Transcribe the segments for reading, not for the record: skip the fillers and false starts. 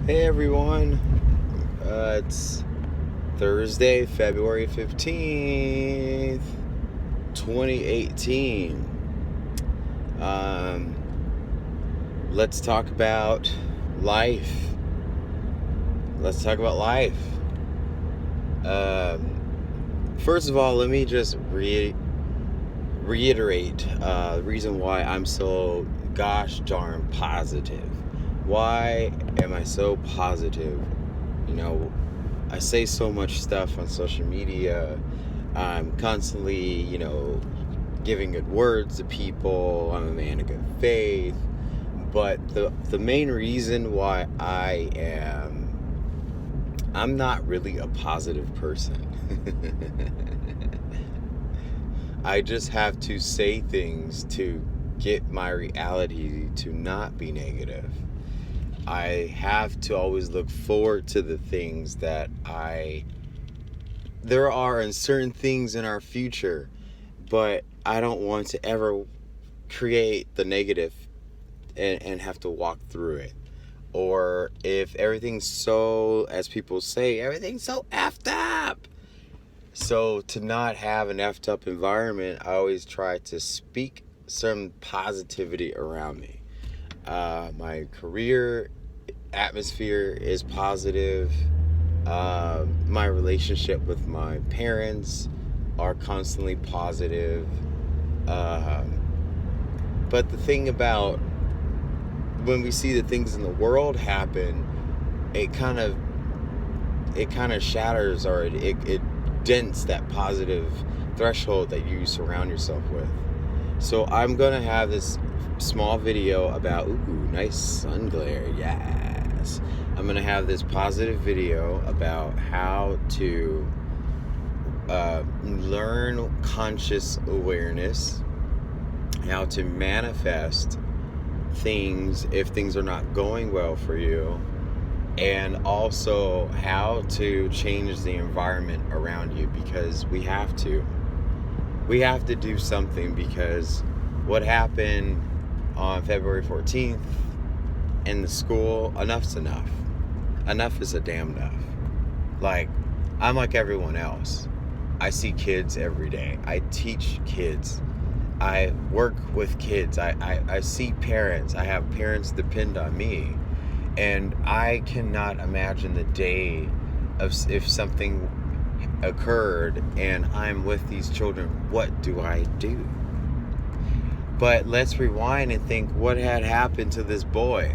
Hey everyone, it's Thursday, February 15th, 2018. Um, let's talk about life. Let's talk about life. First of all, let me just reiterate the reason why I'm so gosh darn positive. Why am I so positive? You know, I say so much stuff on social media. I'm constantly, giving good words to people. I'm a man of good faith. But the main reason why I'm not really a positive person. I just have to say things to get my reality to not be negative. I have to always look forward to the things that there are uncertain things in our future, but I don't want to ever create the negative and have to walk through it. Or if everything's so, as people say, everything's so effed up. So to not have an effed up environment, I always try to speak some positivity around me. My career atmosphere is positive. My relationship with my parents are constantly positive. But the thing about when we see the things in the world happen, it kind of shatters, or it dents that positive threshold that you surround yourself with. So I'm gonna have this small video about nice sun glare, yes. I'm gonna have this positive video about how to learn conscious awareness, how to manifest things if things are not going well for you, and also how to change the environment around you, because we have to do something, because what happened on February 14th in the school, enough's enough. Enough is a damn enough. Like, I'm like everyone else. I see kids every day. I teach kids. I work with kids. I see parents. I have parents depend on me. And I cannot imagine the day of if something occurred and I'm with these children, what do I do? But let's rewind and think what had happened to this boy,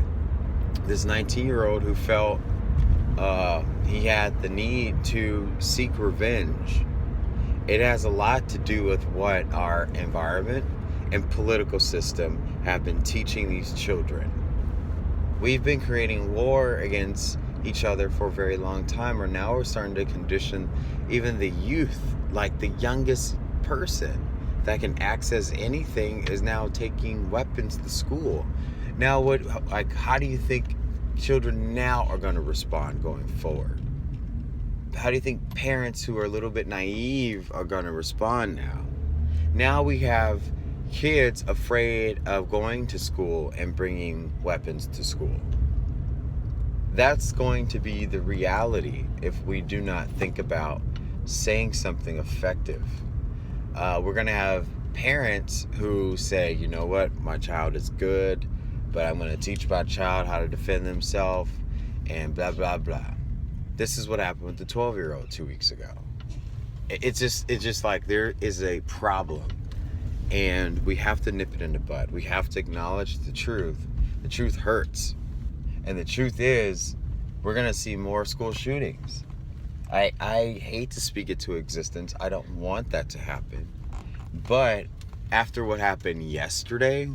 this 19-year-old who felt he had the need to seek revenge. It has a lot to do with what our environment and political system have been teaching these children. We've been creating war against each other for a very long time, or now we're starting to condition even the youth, like the youngest person that can access anything is now taking weapons to school. Now how do you think children now are going to respond going forward? How do you think parents who are a little bit naive are going to respond now? Now we have kids afraid of going to school and bringing weapons to school. That's going to be the reality if we do not think about saying something effective. We're going to have parents who say, you know what, my child is good, but I'm going to teach my child how to defend themselves and blah, blah, blah. This is what happened with the 12-year-old 2 weeks ago. It's just like there is a problem, and we have to nip it in the bud. We have to acknowledge the truth. The truth hurts. And the truth is, we're going to see more school shootings. I hate to speak it to existence. I don't want that to happen. But after what happened yesterday,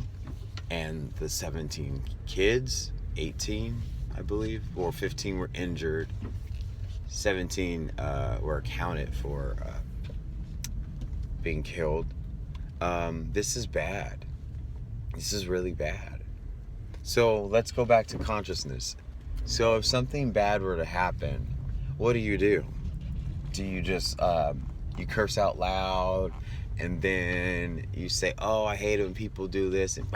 and the 17 kids, 18, I believe, or 15 were injured, 17 were accounted for being killed. This is bad. This is really bad. So let's go back to consciousness. So if something bad were to happen, what do? Do you just you curse out loud, and then you say, oh, I hate it when people do this, and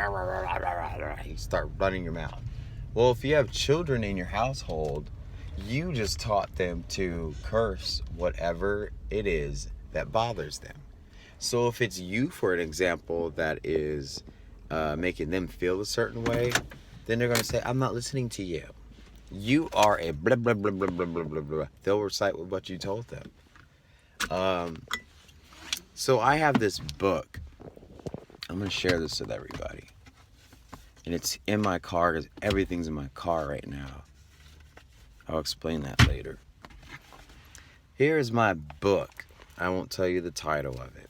you start running your mouth? Well, if you have children in your household, you just taught them to curse whatever it is that bothers them. So if it's you, for an example, that is making them feel a certain way, then they're going to say, I'm not listening to you. You are a blah, blah, blah, blah, blah, blah, blah, blah. They'll recite with what you told them. So I have this book. I'm going to share this with everybody. And it's in my car because everything's in my car right now. I'll explain that later. Here is my book. I won't tell you the title of it,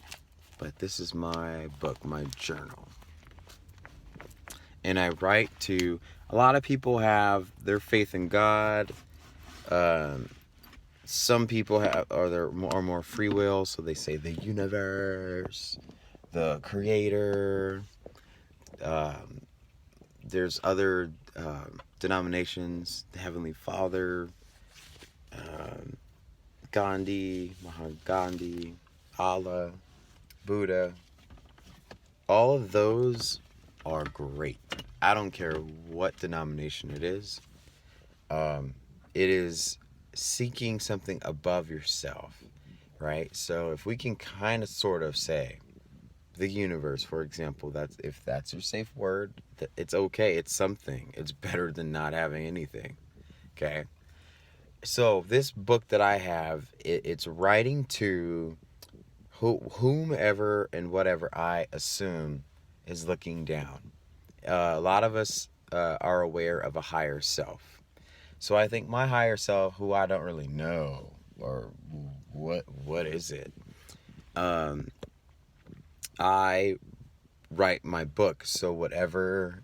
but this is my book, my journal. And I write to, a lot of people have their faith in God. Some people are more free will, so they say the universe, the creator. There's other denominations, the Heavenly Father, Gandhi, Mahatma Gandhi, Allah, Buddha. All of those are great. I don't care what denomination it is. It is seeking something above yourself, right? So if we can kind of sort of say the universe, for example, if that's your safe word, it's okay. It's something. It's better than not having anything. Okay. So this book that I have, it's writing to whomever and whatever I assume is looking down. A lot of us are aware of a higher self. So I think my higher self, who I don't really know, or what is it? I write my book so whatever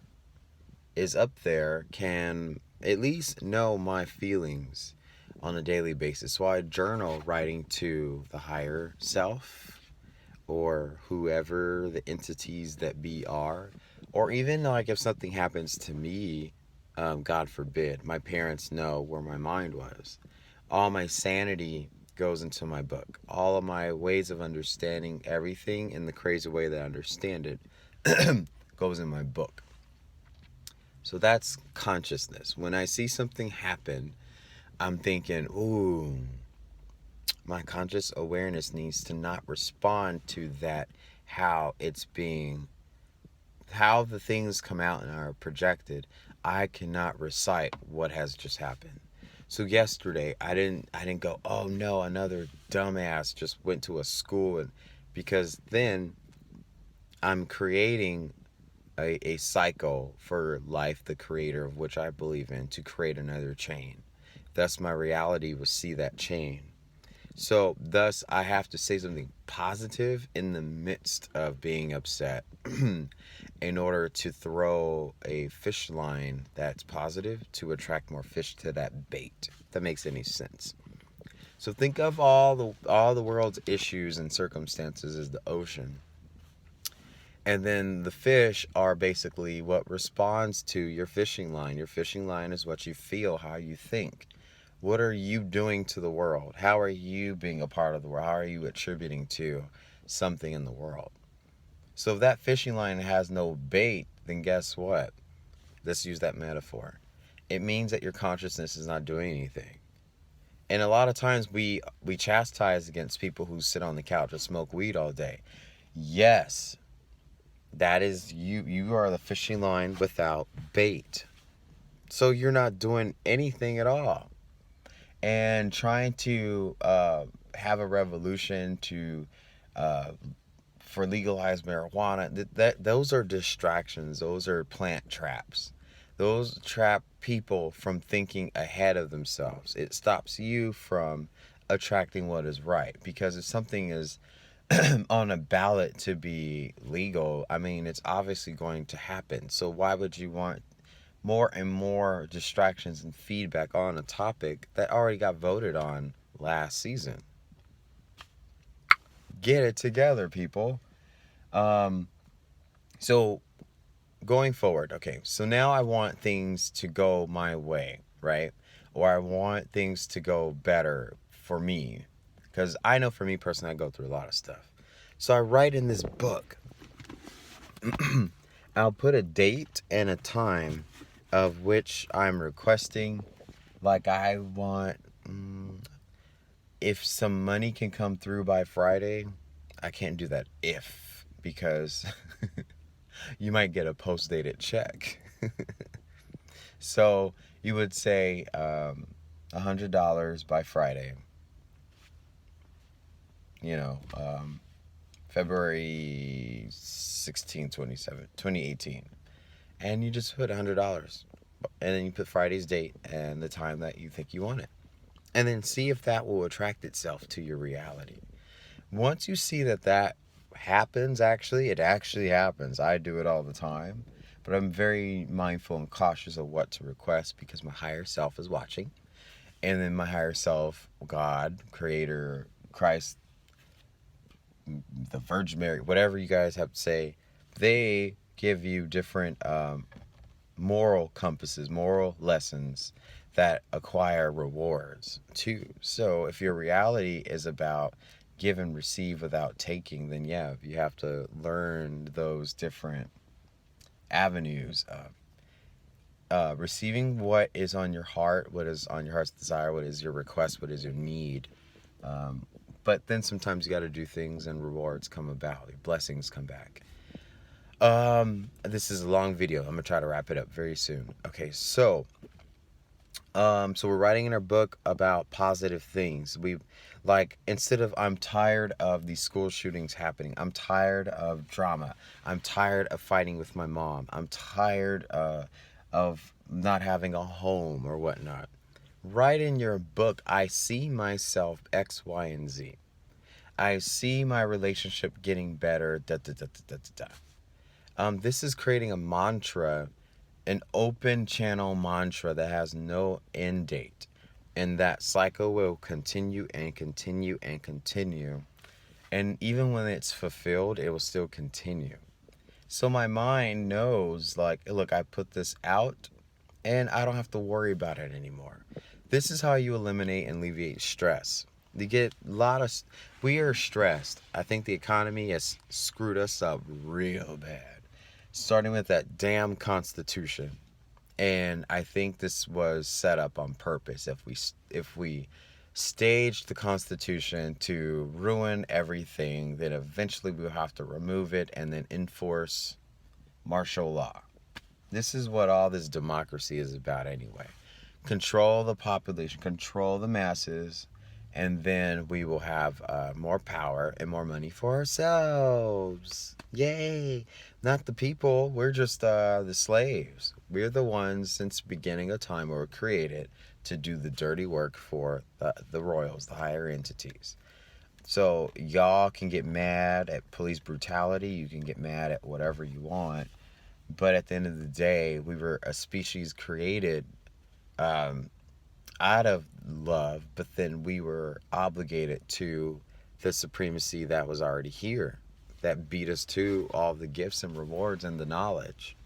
is up there can at least know my feelings on a daily basis. So I journal writing to the higher self or whoever the entities that be are. Or even like if something happens to me, God forbid, my parents know where my mind was. All my sanity goes into my book. All of my ways of understanding everything in the crazy way that I understand it goes in my book. So that's consciousness. When I see something happen, I'm thinking, ooh, my conscious awareness needs to not respond to that, how the things come out and are projected. I cannot recite what has just happened. So yesterday, I didn't go, oh no, another dumbass just went to a school, because then I'm creating a cycle for life, the creator of which I believe in, to create another chain. Thus, my reality will see that chain. So, thus, I have to say something positive in the midst of being upset in order to throw a fish line that's positive to attract more fish to that bait. If that makes any sense. So think of all the world's issues and circumstances as the ocean. And then the fish are basically what responds to your fishing line. Your fishing line is what you feel, how you think. What are you doing to the world? How are you being a part of the world? How are you attributing to something in the world? So if that fishing line has no bait, then guess what? Let's use that metaphor. It means that your consciousness is not doing anything. And a lot of times we chastise against people who sit on the couch and smoke weed all day. Yes, that is you. You are the fishing line without bait. So you're not doing anything at all. And trying to have a revolution for legalized marijuana, those are distractions. Those are plant traps. Those trap people from thinking ahead of themselves. It stops you from attracting what is right. Because if something is on a ballot to be legal, I mean, it's obviously going to happen. So why would you want more and more distractions and feedback on a topic that already got voted on last season? Get it together, people. So going forward, okay, so now I want things to go my way, right? Or I want things to go better for me. Because I know for me personally, I go through a lot of stuff. So I write in this book. I'll put a date and a time of which I'm requesting. Like, I want, if some money can come through by Friday, I can't do that if, because you might get a post-dated check. So you would say $100 by Friday, February 16, 2018. And you just put $100. And then you put Friday's date and the time that you think you want it. And then see if that will attract itself to your reality. Once you see that happens, it actually happens. I do it all the time. But I'm very mindful and cautious of what to request because my higher self is watching. And then my higher self, God, Creator, Christ, the Virgin Mary, whatever you guys have to say, they give you different moral compasses, moral lessons that acquire rewards too. So if your reality is about give and receive without taking, then yeah, you have to learn those different avenues of receiving what is on your heart, what is on your heart's desire, what is your request, what is your need. But then sometimes you got to do things and rewards come about, blessings come back. This is a long video. I'm gonna try to wrap it up very soon. Okay, so we're writing in our book about positive things. Instead of I'm tired of these school shootings happening, I'm tired of drama, I'm tired of fighting with my mom, I'm tired of not having a home or whatnot. Write in your book, I see myself X, Y, and Z. I see my relationship getting better, da da da da da da. This is creating a mantra, an open channel mantra that has no end date. And that cycle will continue and continue and continue. And even when it's fulfilled, it will still continue. So my mind knows, look, I put this out and I don't have to worry about it anymore. This is how you eliminate and alleviate stress. We are stressed. I think the economy has screwed us up real bad. Starting with that damn Constitution. And I think this was set up on purpose. If we staged the Constitution to ruin everything, then eventually we'll have to remove it and then enforce martial law. This is what all this democracy is about anyway. Control the population, control the masses, and then we will have more power and more money for ourselves. Yay! Not the people. We're just the slaves. We're the ones since the beginning of time were created to do the dirty work for the royals, the higher entities. So y'all can get mad at police brutality. You can get mad at whatever you want. But at the end of the day, we were a species created out of love, but then we were obligated to the supremacy that was already here, that beat us to all the gifts and rewards and the knowledge.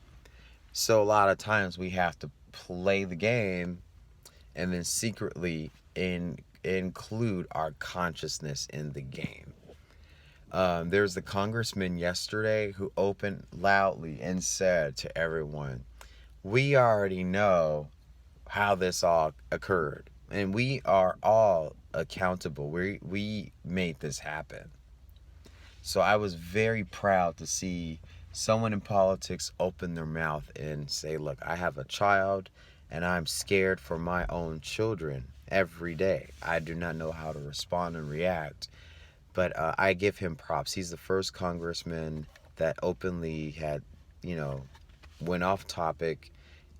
So a lot of times we have to play the game and then secretly include our consciousness in the game. There's the congressman yesterday who opened loudly and said to everyone, we already know how this all occurred, and we are all accountable. We made this happen. So I was very proud to see someone in politics open their mouth and say, look, I have a child and I'm scared for my own children every day. I do not know how to respond and react, but I give him props. He's the first congressman that openly had, went off topic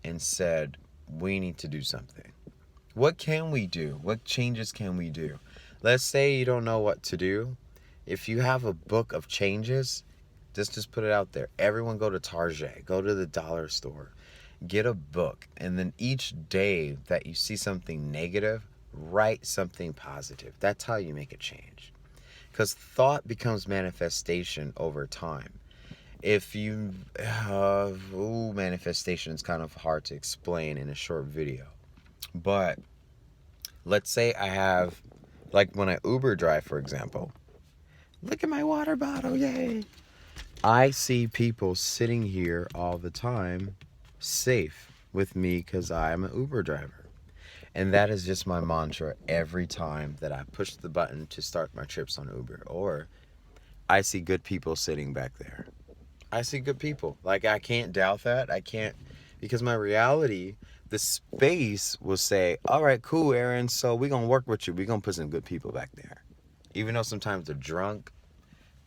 and said, we need to do something. What can we do? What changes can we do? Let's say you don't know what to do. If you have a book of changes, just put it out there. Everyone go to Target, go to the dollar store, get a book, and then each day that you see something negative, write something positive. That's how you make a change. Because thought becomes manifestation over time. If you manifestation is kind of hard to explain in a short video, but let's say I have, like when I Uber drive, for example, look at my water bottle, yay! I see people sitting here all the time, safe. with me because I'm an Uber driver. And that is just my mantra every time that I push the button to start my trips on Uber. Or I see good people sitting back there. I see good people. Like, I can't doubt that. I can't, because my reality, the space will say, all right, cool, Aaron. So we're going to work with you. We're going to put some good people back there. Even though sometimes they're drunk,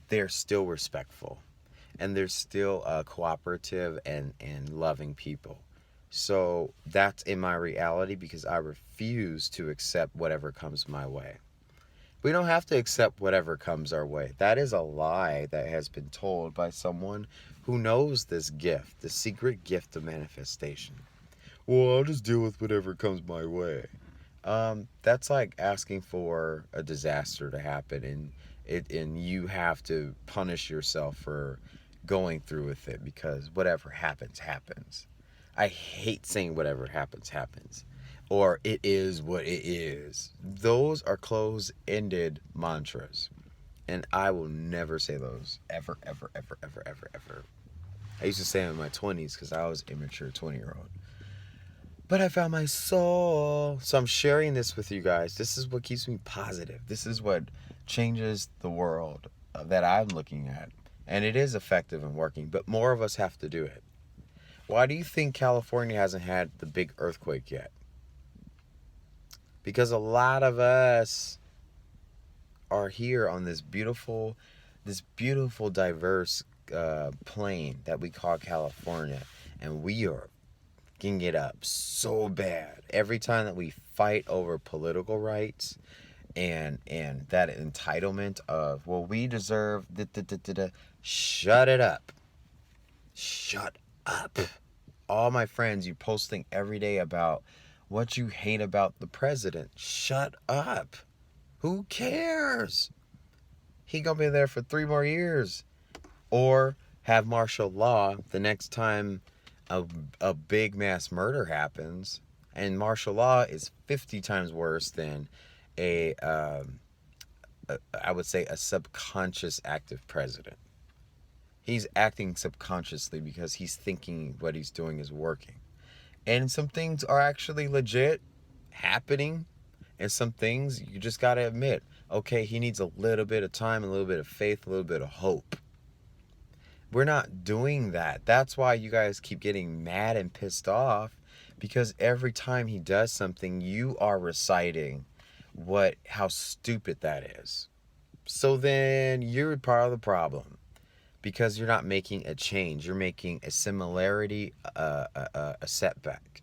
they're still respectful. And they're still cooperative and loving people. So that's in my reality because I refuse to accept whatever comes my way. We don't have to accept whatever comes our way. That is a lie that has been told by someone who knows this gift, the secret gift of manifestation. Well, I'll just deal with whatever comes my way. That's like asking for a disaster to happen, and you have to punish yourself for going through with it because whatever happens happens. I hate saying whatever happens happens, or it is what it is. Those are closed-ended mantras, and I will never say those ever, ever, ever, ever, ever, ever. I used to say them in my 20s because I was an immature 20-year-old. But I found my soul. So I'm sharing this with you guys. This is what keeps me positive. This is what changes the world that I'm looking at. And it is effective and working, but more of us have to do it. Why do you think California hasn't had the big earthquake yet? Because a lot of us are here on this beautiful, diverse plane that we call California. And we are getting it up so bad. Every time that we fight over political rights and that entitlement of, well, we deserve shut it up. Shut up. All my friends, you posting every day about what you hate about the president. Shut up. Who cares? He gonna be there for 3 more years. Or have martial law the next time a big mass murder happens. And martial law is 50 times worse than I would say a subconscious active president. He's acting subconsciously because he's thinking what he's doing is working. And some things are actually legit happening. And some things you just got to admit, okay, he needs a little bit of time, a little bit of faith, a little bit of hope. We're not doing that. That's why you guys keep getting mad and pissed off, because every time he does something, you are reciting how stupid that is. So then you're part of the problem. Because you're not making a change. You're making a similarity, a setback.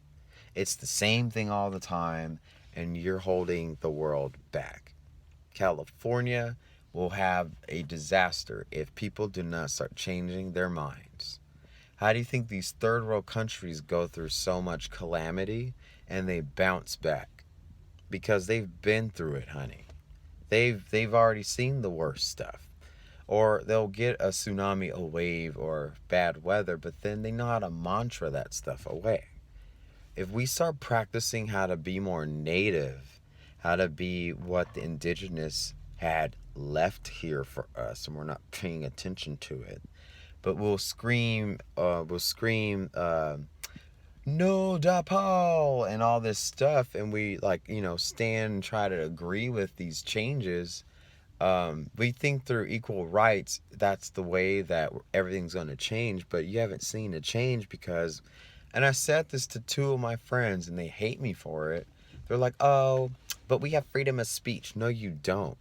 It's the same thing all the time, and you're holding the world back. California will have a disaster if people do not start changing their minds. How do you think these third world countries go through so much calamity and they bounce back? Because they've been through it, honey. They've already seen the worst stuff. Or they'll get a tsunami, a wave, or bad weather, but then they know how to mantra that stuff away. If we start practicing how to be more native, how to be what the indigenous had left here for us, and we're not paying attention to it, but we'll scream, no da Paul, and all this stuff, and we stand and try to agree with these changes. We think through equal rights, that's the way that everything's going to change, but you haven't seen a change because, and I said this to 2 of my friends and they hate me for it. They're like, oh, but we have freedom of speech. No, you don't.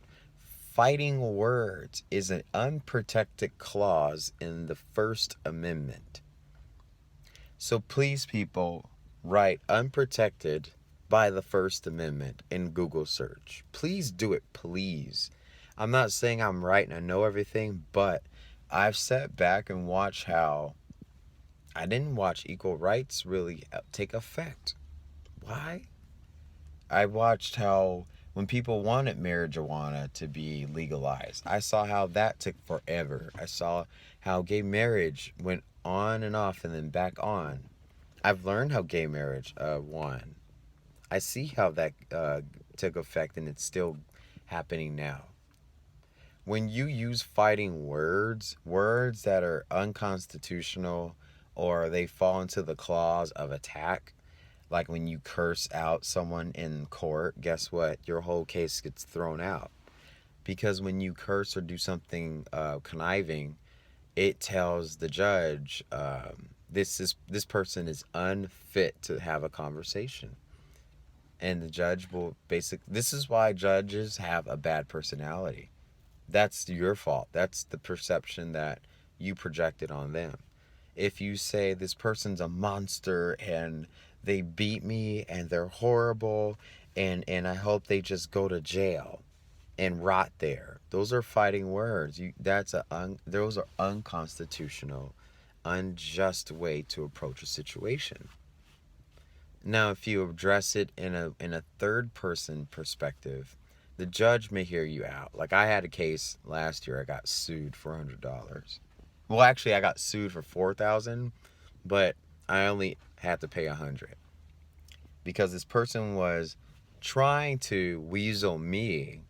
Fighting words is an unprotected clause in the First Amendment. So please, people, write unprotected by the First Amendment in Google search. Please do it, please. I'm not saying I'm right and I know everything, but I've sat back and watched how I didn't watch equal rights really take effect. Why? I watched how when people wanted marijuana to be legalized, I saw how that took forever. I saw how gay marriage went on and off and then back on. I've learned how gay marriage won. I see how that took effect and it's still happening now. When you use fighting words that are unconstitutional or they fall into the claws of attack. Like when you curse out someone in court, guess what? Your whole case gets thrown out. Because when you curse or do something conniving, it tells the judge this person is unfit to have a conversation. And the judge will this is why judges have a bad personality. That's your fault. That's the perception that you projected on them. If you say this person's a monster and they beat me and they're horrible and I hope they just go to jail and rot there. Those are fighting words. Those are unconstitutional, unjust way to approach a situation. Now, if you address it in a third person perspective, the judge may hear you out. Like I had a case last year. I got sued for $100. Well, actually, I got sued for $4,000, but I only had to pay $100 because this person was trying to weasel me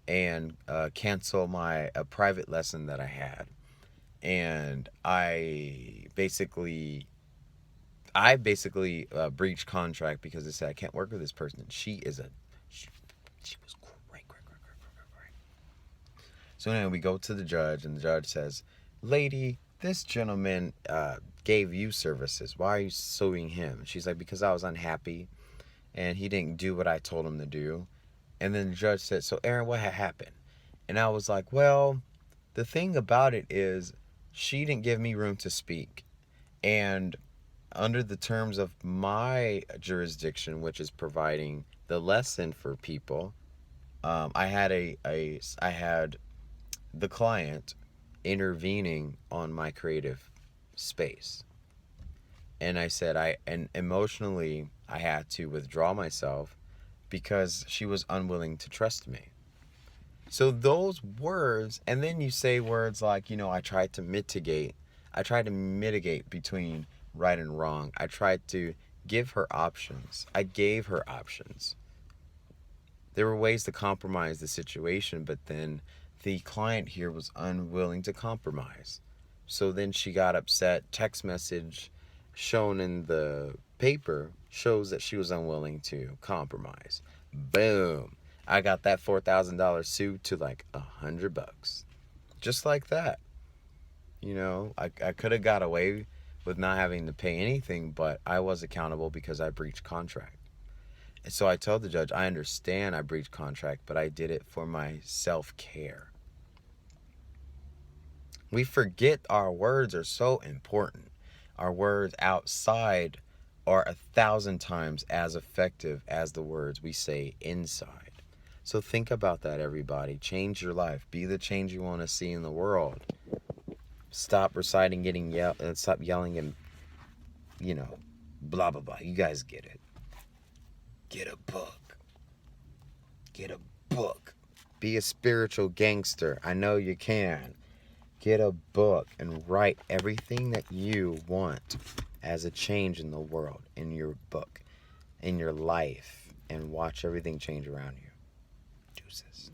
and cancel a private lesson that I had, and I basically breached contract because they said I can't work with this person. She was great. So anyway, we go to the judge, and the judge says, "Lady, this gentleman gave you services. Why are you suing him?" She's like, "Because I was unhappy, and he didn't do what I told him to do." And then the judge said, "So Aaron, what had happened?" And I was like, "Well, the thing about it is, she didn't give me room to speak, and under the terms of my jurisdiction, which is providing the lesson for people, I had the client intervening on my creative space, and I said and emotionally I had to withdraw myself because she was unwilling to trust me." So those words, and then you say words like, I tried to mitigate between right and wrong. I tried to give her options. I gave her options. There were ways to compromise the situation, but then the client here was unwilling to compromise. So then she got upset. Text message shown in the paper shows that she was unwilling to compromise. Boom. I got that $4,000 suit to like $100. Just like that. I could have got away with not having to pay anything, but I was accountable because I breached contract. And so I told the judge, I understand I breached contract, but I did it for my self-care. We forget our words are so important. Our words outside are 1,000 times as effective as the words we say inside. So think about that, everybody. Change your life. Be the change you want to see in the world. Stop reciting, stop yelling and, blah, blah, blah. You guys get it. Get a book. Get a book. Be a spiritual gangster. I know you can. Get a book and write everything that you want as a change in the world, in your book, in your life, and watch everything change around you. Deuces.